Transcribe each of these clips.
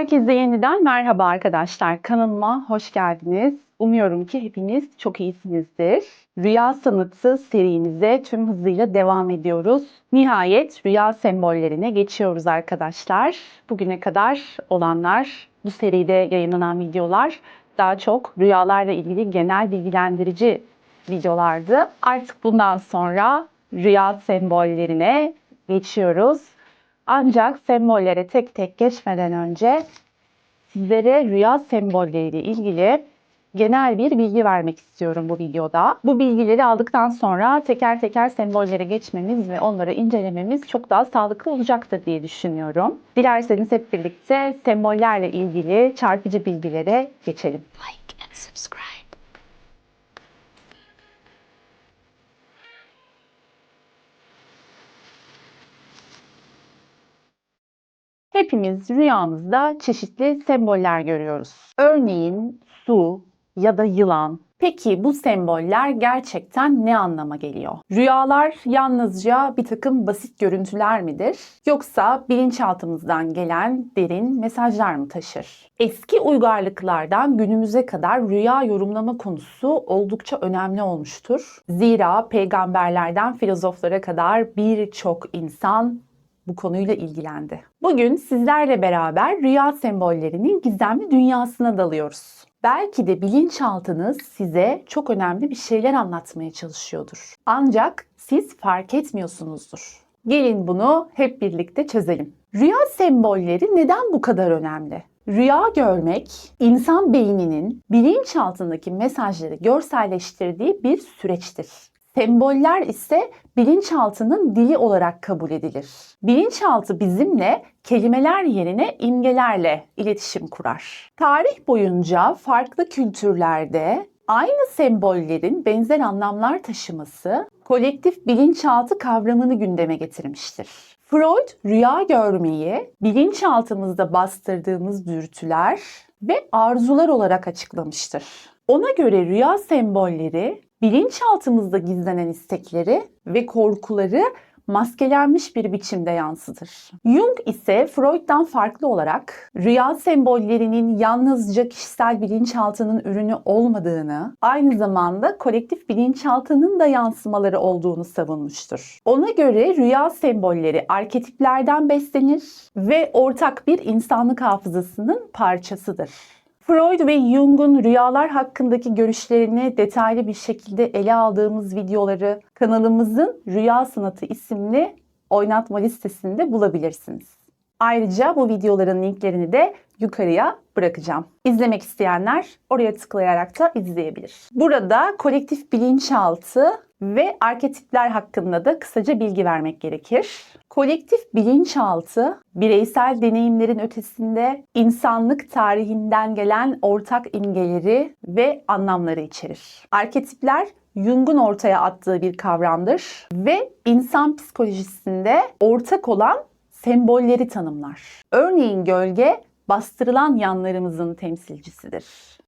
Herkese yeniden merhaba arkadaşlar. Kanalıma hoş geldiniz. Umuyorum ki hepiniz çok iyisinizdir. Rüya sanatı serimize tüm hızıyla devam ediyoruz. Nihayet rüya sembollerine geçiyoruz arkadaşlar. Bugüne kadar olanlar, bu seride yayınlanan videolar daha çok rüyalarla ilgili genel bilgilendirici videolardı. Artık bundan sonra rüya sembollerine geçiyoruz. Ancak sembollere tek tek geçmeden önce sizlere rüya sembolleriyle ilgili genel bir bilgi vermek istiyorum bu videoda. Bu bilgileri aldıktan sonra teker teker sembollere geçmemiz ve onları incelememiz çok daha sağlıklı olacaktır diye düşünüyorum. Dilerseniz hep birlikte sembollerle ilgili çarpıcı bilgilere geçelim. Like and subscribe. Hepimiz rüyamızda çeşitli semboller görüyoruz. Örneğin su ya da yılan. Peki bu semboller gerçekten ne anlama geliyor? Rüyalar yalnızca bir takım basit görüntüler midir? Yoksa bilinçaltımızdan gelen derin mesajlar mı taşır? Eski uygarlıklardan günümüze kadar rüya yorumlama konusu oldukça önemli olmuştur. Zira peygamberlerden filozoflara kadar birçok insan bu konuyla ilgilendi. Bugün sizlerle beraber rüya sembollerinin gizemli dünyasına dalıyoruz. Belki de bilinçaltınız size çok önemli bir şeyler anlatmaya çalışıyordur. Ancak siz fark etmiyorsunuzdur. Gelin bunu hep birlikte çözelim. Rüya sembolleri neden bu kadar önemli? Rüya görmek, insan beyninin bilinçaltındaki mesajları görselleştirdiği bir süreçtir. Semboller ise bilinçaltının dili olarak kabul edilir. Bilinçaltı bizimle kelimeler yerine imgelerle iletişim kurar. Tarih boyunca farklı kültürlerde aynı sembollerin benzer anlamlar taşıması kolektif bilinçaltı kavramını gündeme getirmiştir. Freud rüya görmeyi bilinçaltımızda bastırdığımız dürtüler ve arzular olarak açıklamıştır. Ona göre rüya sembolleri bilinçaltımızda gizlenen istekleri ve korkuları maskelenmiş bir biçimde yansıtır. Jung ise Freud'dan farklı olarak rüya sembollerinin yalnızca kişisel bilinçaltının ürünü olmadığını, aynı zamanda kolektif bilinçaltının da yansımaları olduğunu savunmuştur. Ona göre rüya sembolleri arketiplerden beslenir ve ortak bir insanlık hafızasının parçasıdır. Freud ve Jung'un rüyalar hakkındaki görüşlerini detaylı bir şekilde ele aldığımız videoları kanalımızın Rüya Sanatı isimli oynatma listesinde bulabilirsiniz. Ayrıca bu videoların linklerini de yukarıya bırakacağım. İzlemek isteyenler oraya tıklayarak da izleyebilir. Burada kolektif bilinçaltı ve arketipler hakkında da kısaca bilgi vermek gerekir. Kolektif bilinçaltı, bireysel deneyimlerin ötesinde insanlık tarihinden gelen ortak imgeleri ve anlamları içerir. Arketipler, Jung'un ortaya attığı bir kavramdır ve insan psikolojisinde ortak olan sembolleri tanımlar. Örneğin gölge, bastırılan yanlarımızın temsilcisidir.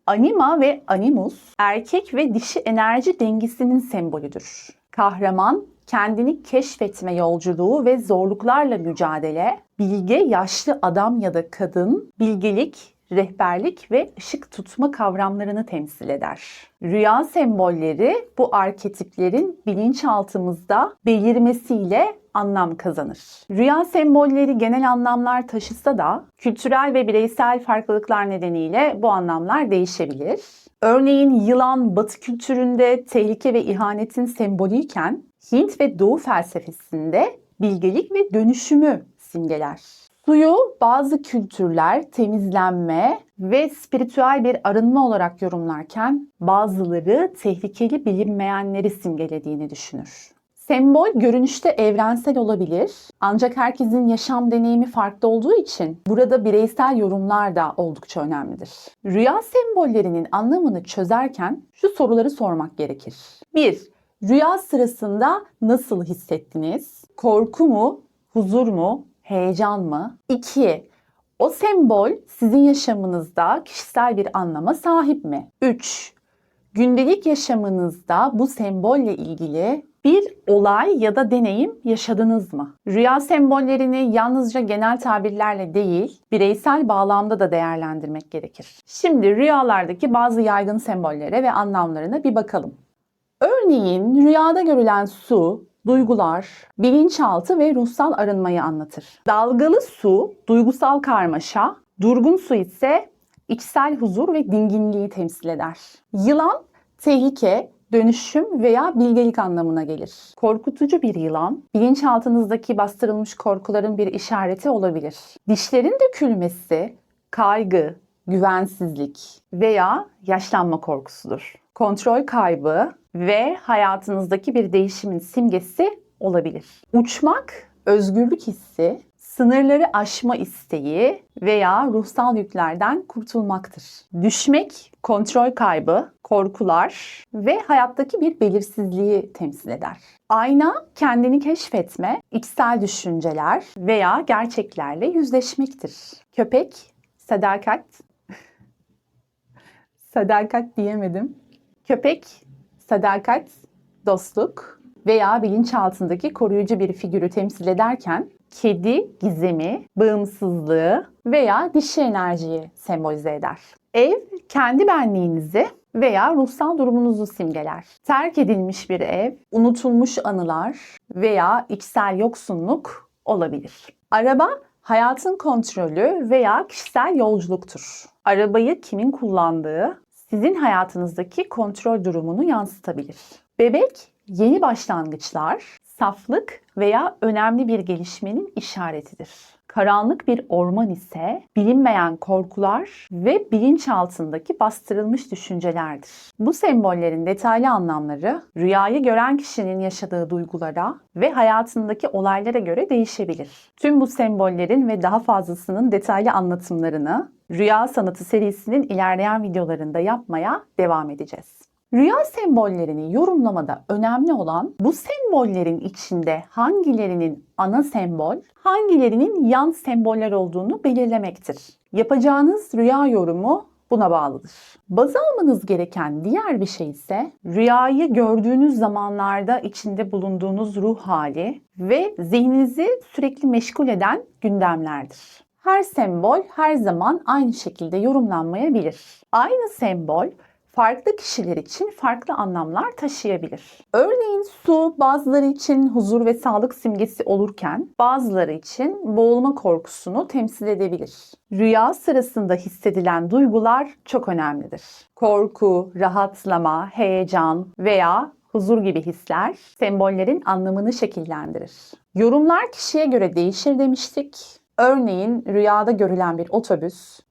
Anima ve animus, erkek ve dişi enerji dengesinin sembolüdür. Kahraman, kendini keşfetme yolculuğu ve zorluklarla mücadele, bilge yaşlı adam ya da kadın, bilgelik, rehberlik ve ışık tutma kavramlarını temsil eder. Rüya sembolleri bu arketiplerin bilinçaltımızda belirmesiyle anlam kazanır. Rüya sembolleri genel anlamlar taşısa da kültürel ve bireysel farklılıklar nedeniyle bu anlamlar değişebilir. Örneğin yılan Batı kültüründe tehlike ve ihanetin sembolüyken Hint ve Doğu felsefesinde bilgelik ve dönüşümü simgeler. Suyu bazı kültürler temizlenme ve spiritüel bir arınma olarak yorumlarken bazıları tehlikeli bilinmeyenleri simgelediğini düşünür. Sembol görünüşte evrensel olabilir ancak herkesin yaşam deneyimi farklı olduğu için burada bireysel yorumlar da oldukça önemlidir. Rüya sembollerinin anlamını çözerken şu soruları sormak gerekir. 1. Rüya sırasında nasıl hissettiniz? Korku mu? Huzur mu? Heyecan mı? 2. O sembol sizin yaşamınızda kişisel bir anlama sahip mi? 3. Gündelik yaşamınızda bu sembolle ilgili Bir olay ya da deneyim yaşadınız mı? Rüya sembollerini yalnızca genel tabirlerle değil, bireysel bağlamda da değerlendirmek gerekir. Şimdi rüyalardaki bazı yaygın sembollere ve anlamlarına bir bakalım. Örneğin rüyada görülen su, duygular, bilinçaltı ve ruhsal arınmayı anlatır. Dalgalı su, duygusal karmaşa, durgun su ise içsel huzur ve dinginliği temsil eder. Yılan, tehlike, dönüşüm veya bilgelik anlamına gelir. Korkutucu bir yılan, bilinçaltınızdaki bastırılmış korkuların bir işareti olabilir. Dişlerin dökülmesi, kaygı, güvensizlik veya yaşlanma korkusudur. Kontrol kaybı ve hayatınızdaki bir değişimin simgesi olabilir. Uçmak, özgürlük hissi, sınırları aşma isteği veya ruhsal yüklerden kurtulmaktır. Düşmek, kontrol kaybı, korkular ve hayattaki bir belirsizliği temsil eder. Ayna, kendini keşfetme, içsel düşünceler veya gerçeklerle yüzleşmektir. Köpek, sadakat, sadakat diyemedim. Köpek, sadakat, dostluk veya bilinçaltındaki koruyucu bir figürü temsil ederken kedi, gizemi, bağımsızlığı veya dişi enerjiyi sembolize eder. Ev, kendi benliğinizi veya ruhsal durumunuzu simgeler. Terk edilmiş bir ev, unutulmuş anılar veya içsel yoksunluk olabilir. Araba, hayatın kontrolü veya kişisel yolculuktur. Arabayı kimin kullandığı, sizin hayatınızdaki kontrol durumunu yansıtabilir. Bebek, yeni başlangıçlar, saflık veya önemli bir gelişmenin işaretidir. Karanlık bir orman ise bilinmeyen korkular ve bilinçaltındaki bastırılmış düşüncelerdir. Bu sembollerin detaylı anlamları rüyayı gören kişinin yaşadığı duygulara ve hayatındaki olaylara göre değişebilir. Tüm bu sembollerin ve daha fazlasının detaylı anlatımlarını Rüya Sanatı serisinin ilerleyen videolarında yapmaya devam edeceğiz. Rüya sembollerini yorumlamada önemli olan bu sembollerin içinde hangilerinin ana sembol, hangilerinin yan semboller olduğunu belirlemektir. Yapacağınız rüya yorumu buna bağlıdır. Baz almanız gereken diğer bir şey ise rüyayı gördüğünüz zamanlarda içinde bulunduğunuz ruh hali ve zihninizi sürekli meşgul eden gündemlerdir. Her sembol her zaman aynı şekilde yorumlanmayabilir. Aynı sembol farklı kişiler için farklı anlamlar taşıyabilir. Örneğin su bazıları için huzur ve sağlık simgesi olurken bazıları için boğulma korkusunu temsil edebilir. Rüya sırasında hissedilen duygular çok önemlidir. Korku, rahatlama, heyecan veya huzur gibi hisler sembollerin anlamını şekillendirir. Yorumlar kişiye göre değişir demiştik. Örneğin rüyada görülen bir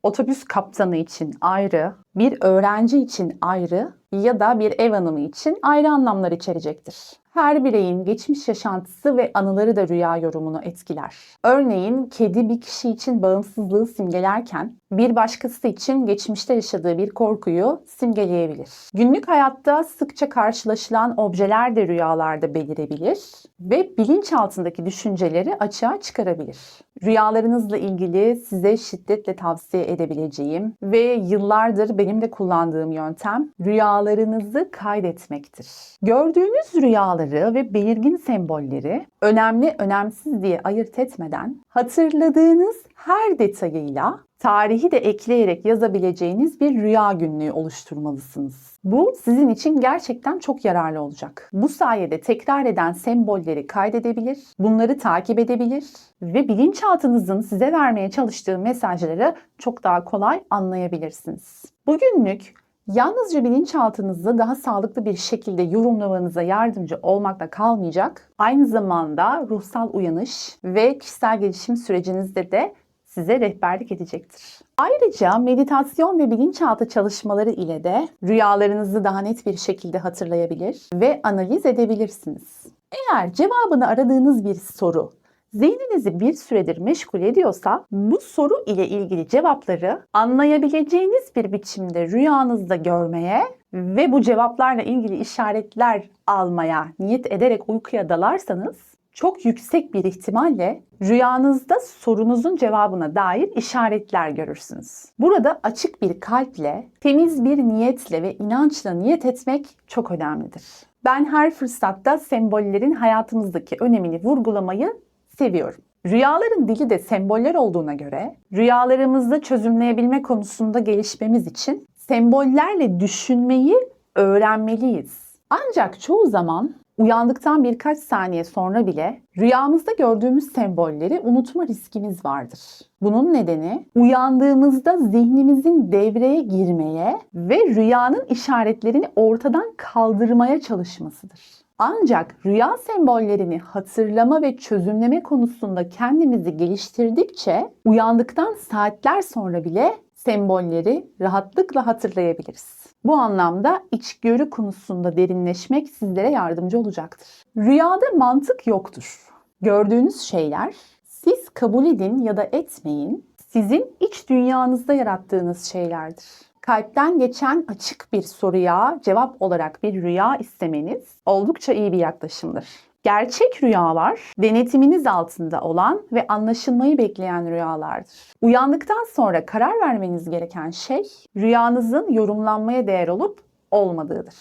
otobüs kaptanı için ayrı, bir öğrenci için ayrı ya da bir ev hanımı için ayrı anlamlar içerecektir. Her bireyin geçmiş yaşantısı ve anıları da rüya yorumunu etkiler. Örneğin kedi bir kişi için bağımsızlığı simgelerken bir başkası için geçmişte yaşadığı bir korkuyu simgeleyebilir. Günlük hayatta sıkça karşılaşılan objeler de rüyalarda belirebilir ve bilinçaltındaki düşünceleri açığa çıkarabilir. Rüyalarınızla ilgili size şiddetle tavsiye edebileceğim ve yıllardır benim de kullandığım yöntem rüyalarınızı kaydetmektir. Gördüğünüz rüyaları ve belirgin sembolleri önemli, önemsiz diye ayırt etmeden hatırladığınız her detayıyla tarihi de ekleyerek yazabileceğiniz bir rüya günlüğü oluşturmalısınız. Bu sizin için gerçekten çok yararlı olacak. Bu sayede tekrar eden sembolleri kaydedebilir, bunları takip edebilir ve bilinçaltınızın size vermeye çalıştığı mesajları çok daha kolay anlayabilirsiniz. Bugünlük yalnızca bilinçaltınızı daha sağlıklı bir şekilde yorumlamanıza yardımcı olmakla kalmayacak, aynı zamanda ruhsal uyanış ve kişisel gelişim sürecinizde de size rehberlik edecektir. Ayrıca meditasyon ve bilinçaltı çalışmaları ile de rüyalarınızı daha net bir şekilde hatırlayabilir ve analiz edebilirsiniz. Eğer cevabını aradığınız bir soru zihninizi bir süredir meşgul ediyorsa bu soru ile ilgili cevapları anlayabileceğiniz bir biçimde rüyanızda görmeye ve bu cevaplarla ilgili işaretler almaya niyet ederek uykuya dalarsanız çok yüksek bir ihtimalle rüyanızda sorunuzun cevabına dair işaretler görürsünüz. Burada açık bir kalple, temiz bir niyetle ve inançla niyet etmek çok önemlidir. Ben her fırsatta sembollerin hayatımızdaki önemini vurgulamayı seviyorum. Rüyaların dili de semboller olduğuna göre rüyalarımızı çözümleyebilme konusunda gelişmemiz için sembollerle düşünmeyi öğrenmeliyiz. Ancak çoğu zaman uyandıktan birkaç saniye sonra bile rüyamızda gördüğümüz sembolleri unutma riskimiz vardır. Bunun nedeni uyandığımızda zihnimizin devreye girmeye ve rüyanın işaretlerini ortadan kaldırmaya çalışmasıdır. Ancak rüya sembollerini hatırlama ve çözümleme konusunda kendimizi geliştirdikçe uyandıktan saatler sonra bile sembolleri rahatlıkla hatırlayabiliriz. Bu anlamda içgörü konusunda derinleşmek sizlere yardımcı olacaktır. Rüyada mantık yoktur. Gördüğünüz şeyler siz kabul edin ya da etmeyin, sizin iç dünyanızda yarattığınız şeylerdir. Kalpten geçen açık bir soruya cevap olarak bir rüya istemeniz oldukça iyi bir yaklaşımdır. Gerçek rüyalar denetiminiz altında olan ve anlaşılmayı bekleyen rüyalardır. Uyandıktan sonra karar vermeniz gereken şey rüyanızın yorumlanmaya değer olup olmadığıdır.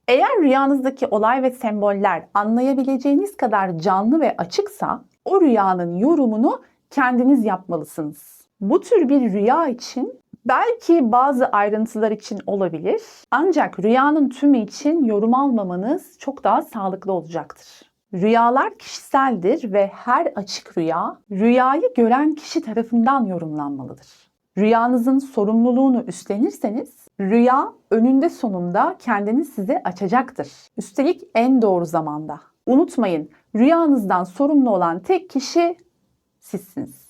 Eğer rüyanızdaki olay ve semboller anlayabileceğiniz kadar canlı ve açıksa o rüyanın yorumunu kendiniz yapmalısınız. Bu tür bir rüya için belki bazı ayrıntılar için olabilir, ancak rüyanın tümü için yorum almamanız çok daha sağlıklı olacaktır. Rüyalar kişiseldir ve her açık rüya, rüyayı gören kişi tarafından yorumlanmalıdır. Rüyanızın sorumluluğunu üstlenirseniz, rüya önünde sonunda kendini size açacaktır. Üstelik en doğru zamanda. Unutmayın, rüyanızdan sorumlu olan tek kişi sizsiniz.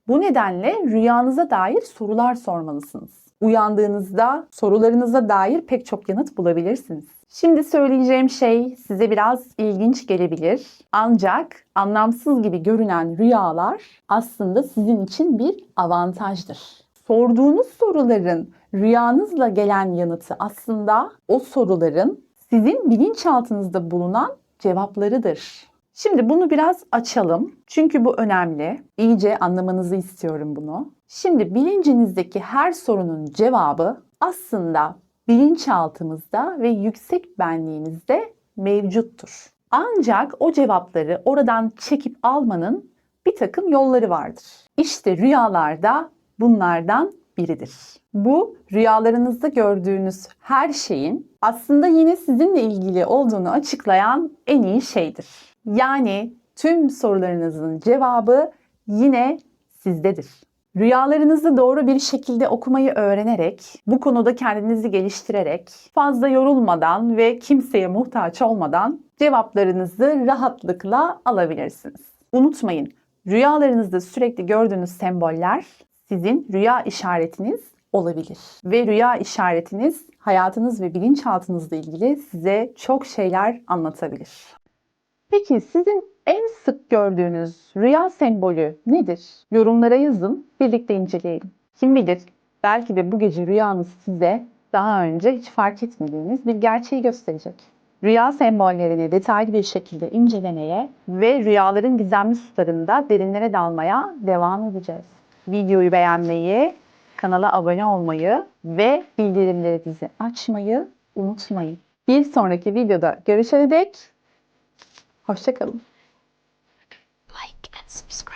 Bu nedenle rüyanıza dair sorular sormalısınız. Uyandığınızda sorularınıza dair pek çok yanıt bulabilirsiniz. Şimdi söyleyeceğim şey size biraz ilginç gelebilir. Ancak anlamsız gibi görünen rüyalar aslında sizin için bir avantajdır. Sorduğunuz soruların rüyanızla gelen yanıtı aslında o soruların sizin bilinçaltınızda bulunan cevaplarıdır. Şimdi bunu biraz açalım. Çünkü bu önemli. İyice anlamanızı istiyorum bunu. Şimdi bilincinizdeki her sorunun cevabı aslında bilinçaltımızda ve yüksek benliğinizde mevcuttur. Ancak o cevapları oradan çekip almanın bir takım yolları vardır. İşte rüyalarda bunlardan biridir. Bu rüyalarınızda gördüğünüz her şeyin aslında yine sizinle ilgili olduğunu açıklayan en iyi şeydir. Yani tüm sorularınızın cevabı yine sizdedir. Rüyalarınızı doğru bir şekilde okumayı öğrenerek, bu konuda kendinizi geliştirerek, fazla yorulmadan ve kimseye muhtaç olmadan cevaplarınızı rahatlıkla alabilirsiniz. Unutmayın, rüyalarınızda sürekli gördüğünüz semboller sizin rüya işaretiniz olabilir. Ve rüya işaretiniz hayatınız ve bilinçaltınızla ilgili size çok şeyler anlatabilir. Peki sizin en sık gördüğünüz rüya sembolü nedir? Yorumlara yazın, birlikte inceleyelim. Kim bilir, belki de bu gece rüyanız size daha önce hiç fark etmediğiniz bir gerçeği gösterecek. Rüya sembollerini detaylı bir şekilde incelemeye ve rüyaların gizemli sularında derinlere dalmaya devam edeceğiz. Videoyu beğenmeyi, kanala abone olmayı ve bildirimlerinizi açmayı unutmayın. Bir sonraki videoda görüşene dek hoşça kalın. Like and subscribe.